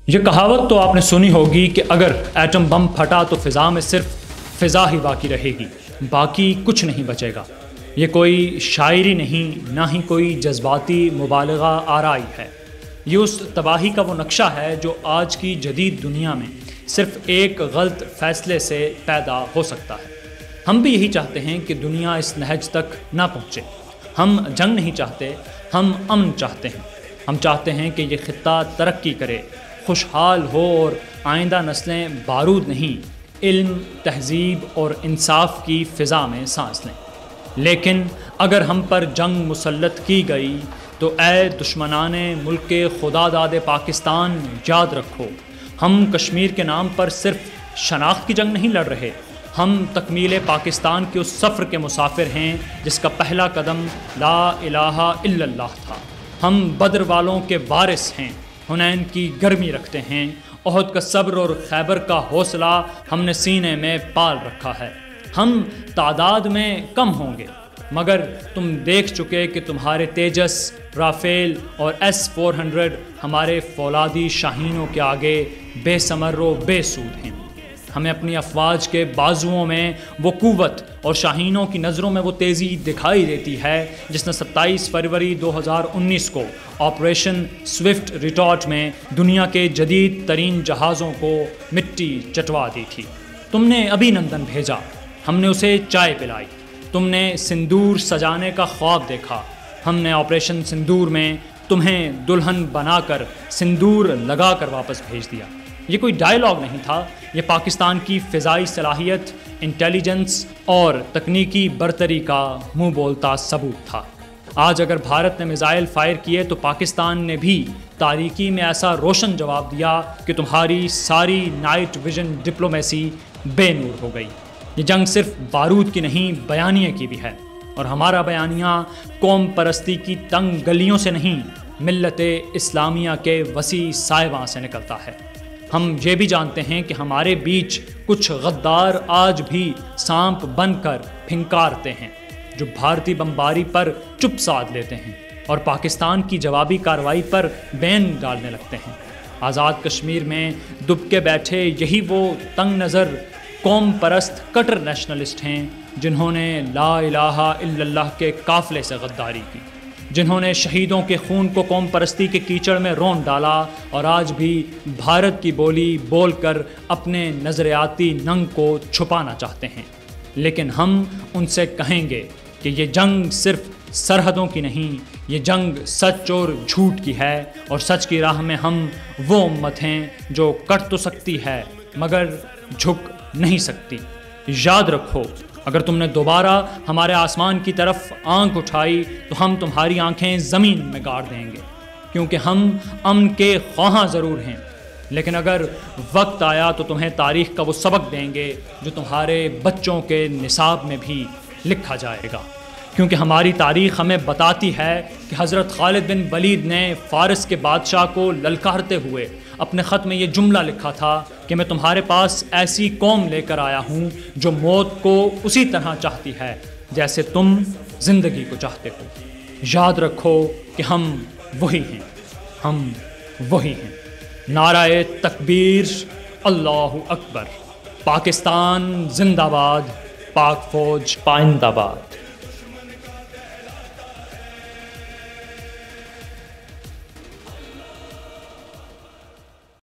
یہ کہاوت تو آپ نے سنی ہوگی کہ اگر ایٹم بم پھٹا تو فضا میں صرف فضا ہی باقی رہے گی، باقی کچھ نہیں بچے گا۔ یہ کوئی شاعری نہیں، نہ ہی کوئی جذباتی مبالغہ آرائی ہے۔ یہ اس تباہی کا وہ نقشہ ہے جو آج کی جدید دنیا میں صرف ایک غلط فیصلے سے پیدا ہو سکتا ہے۔ ہم بھی یہی چاہتے ہیں کہ دنیا اس نہج تک نہ پہنچے۔ ہم جنگ نہیں چاہتے، ہم امن چاہتے ہیں۔ ہم چاہتے ہیں کہ یہ خطہ ترقی کرے، خوشحال ہو اور آئندہ نسلیں بارود نہیں، علم، تہذیب اور انصاف کی فضا میں سانس لیں۔ لیکن اگر ہم پر جنگ مسلط کی گئی تو اے دشمنان ملک خدا داد پاکستان، یاد رکھو، ہم کشمیر کے نام پر صرف شناخت کی جنگ نہیں لڑ رہے، ہم تکمیل پاکستان کے اس سفر کے مسافر ہیں جس کا پہلا قدم لا الہ الا اللہ تھا۔ ہم بدر والوں کے وارث ہیں، حنین کی گرمی رکھتے ہیں، احد کا صبر اور خیبر کا حوصلہ ہم نے سینے میں پال رکھا ہے۔ ہم تعداد میں کم ہوں گے، مگر تم دیکھ چکے کہ تمہارے تیجس، رافیل اور S-400 ہمارے فولادی شاہینوں کے آگے بے ثمر و بے سود ہیں۔ ہمیں اپنی افواج کے بازوؤں میں وہ قوت اور شاہینوں کی نظروں میں وہ تیزی دکھائی دیتی ہے جس نے 27 فروری 2019 کو آپریشن سوئفٹ ریٹارٹ میں دنیا کے جدید ترین جہازوں کو مٹی چٹوا دی تھی۔ تم نے ابھی نندن بھیجا، ہم نے اسے چائے پلائی۔ تم نے سندور سجانے کا خواب دیکھا، ہم نے آپریشن سندور میں تمہیں دلہن بنا کر سندور لگا کر واپس بھیج دیا۔ یہ کوئی ڈائیلاگ نہیں تھا، یہ پاکستان کی فضائی صلاحیت، انٹیلیجنس اور تکنیکی برتری کا منہ بولتا ثبوت تھا۔ آج اگر بھارت نے میزائل فائر کیے تو پاکستان نے بھی تاریکی میں ایسا روشن جواب دیا کہ تمہاری ساری نائٹ ویژن ڈپلومیسی بے نور ہو گئی۔ یہ جنگ صرف بارود کی نہیں، بیانیے کی بھی ہے، اور ہمارا بیانیہ قوم پرستی کی تنگ گلیوں سے نہیں، ملت اسلامیہ کے وسیع سائباں سے نکلتا ہے۔ ہم یہ بھی جانتے ہیں کہ ہمارے بیچ کچھ غدار آج بھی سانپ بن کر پھنکارتے ہیں، جو بھارتی بمباری پر چپ سادھ لیتے ہیں اور پاکستان کی جوابی کارروائی پر بین ڈالنے لگتے ہیں۔ آزاد کشمیر میں دب کے بیٹھے یہی وہ تنگ نظر قوم پرست کٹر نیشنلسٹ ہیں جنہوں نے لا الہ الا اللہ کے قافلے سے غداری کی، جنہوں نے شہیدوں کے خون کو قوم پرستی کے کیچڑ میں رون ڈالا اور آج بھی بھارت کی بولی بول کر اپنے نظریاتی ننگ کو چھپانا چاہتے ہیں۔ لیکن ہم ان سے کہیں گے کہ یہ جنگ صرف سرحدوں کی نہیں، یہ جنگ سچ اور جھوٹ کی ہے، اور سچ کی راہ میں ہم وہ امت ہیں جو کٹ تو سکتی ہے مگر جھک نہیں سکتی۔ یاد رکھو، اگر تم نے دوبارہ ہمارے آسمان کی طرف آنکھ اٹھائی تو ہم تمہاری آنکھیں زمین میں گاڑ دیں گے، کیونکہ ہم امن کے خواہاں ضرور ہیں، لیکن اگر وقت آیا تو تمہیں تاریخ کا وہ سبق دیں گے جو تمہارے بچوں کے نصاب میں بھی لکھا جائے گا۔ کیونکہ ہماری تاریخ ہمیں بتاتی ہے کہ حضرت خالد بن ولید نے فارس کے بادشاہ کو للکارتے ہوئے اپنے خط میں یہ جملہ لکھا تھا کہ میں تمہارے پاس ایسی قوم لے کر آیا ہوں جو موت کو اسی طرح چاہتی ہے جیسے تم زندگی کو چاہتے ہو۔ یاد رکھو کہ ہم وہی ہیں، ہم وہی ہیں۔ نعرہ تکبیر، اللہ اکبر، پاکستان زندہ باد، پاک فوج پائندہ باد۔